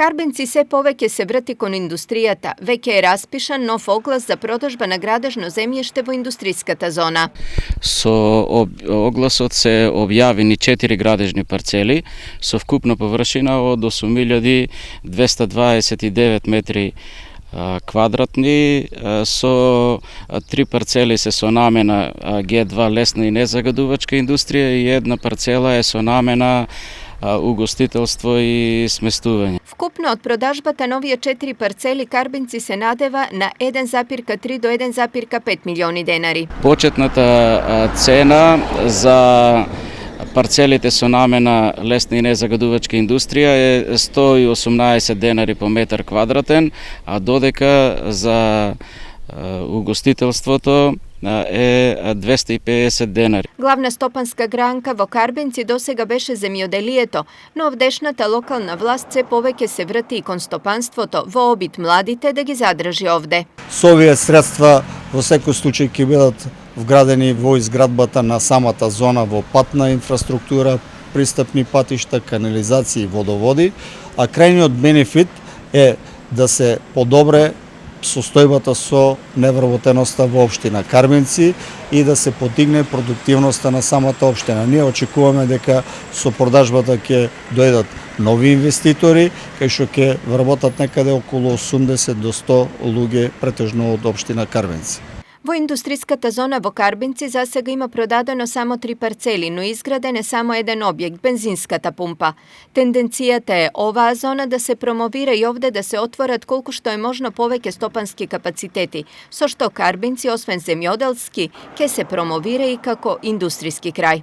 Карбенци се повеќе се врати кон индустријата. Веќе е распишан нов оглас за продажба на градежно земјиште во индустриската зона. Со огласот се објавени 4 градежни парцели со вкупна површина од 8229 метри квадратни, со 3 парцели се со намена Г2 лесна и незагадувачка индустрија и една парцела е со намена угостителство и сместување. Вкупно од продажбата на овие 4 парцели Карбенци се надева на 1,3 до 1,5 милиони денари. Почетната цена за парцелите со намена лесна и незагадувачка индустрија е 118 денари по метар квадратен, а додека за угостителството е 250 денари. Главна стопанска гранка во Карбенци досега беше земјоделието, но овдешната локална власт се повеќе се врати и кон стопанството во обид младите да ги задржи овде. Со овие средства во секој случај ќе бидат вградени во изградбата на самата зона во патна инфраструктура, пристапни патишта, канализации и водоводи, а крајниот бенефит е да се подобре состојбата со невработеноста во општина Карбенци и да се подигне продуктивноста на самата општина. Ние очекуваме дека со продажбата ќе дојдат нови инвеститори, кај што ќе вработат некаде околу 80 до 100 луѓе, претежно од општина Карбенци. Во индустриската зона во Карбенци засега има продадено само 3 парцели, но изграден е само еден објект, бензинската пумпа. Тенденцијата е оваа зона да се промовира и овде да се отворат колку што е можно повеќе стопански капацитети, со што Карбенци, освен земјоделски, ќе се промовира и како индустријски крај.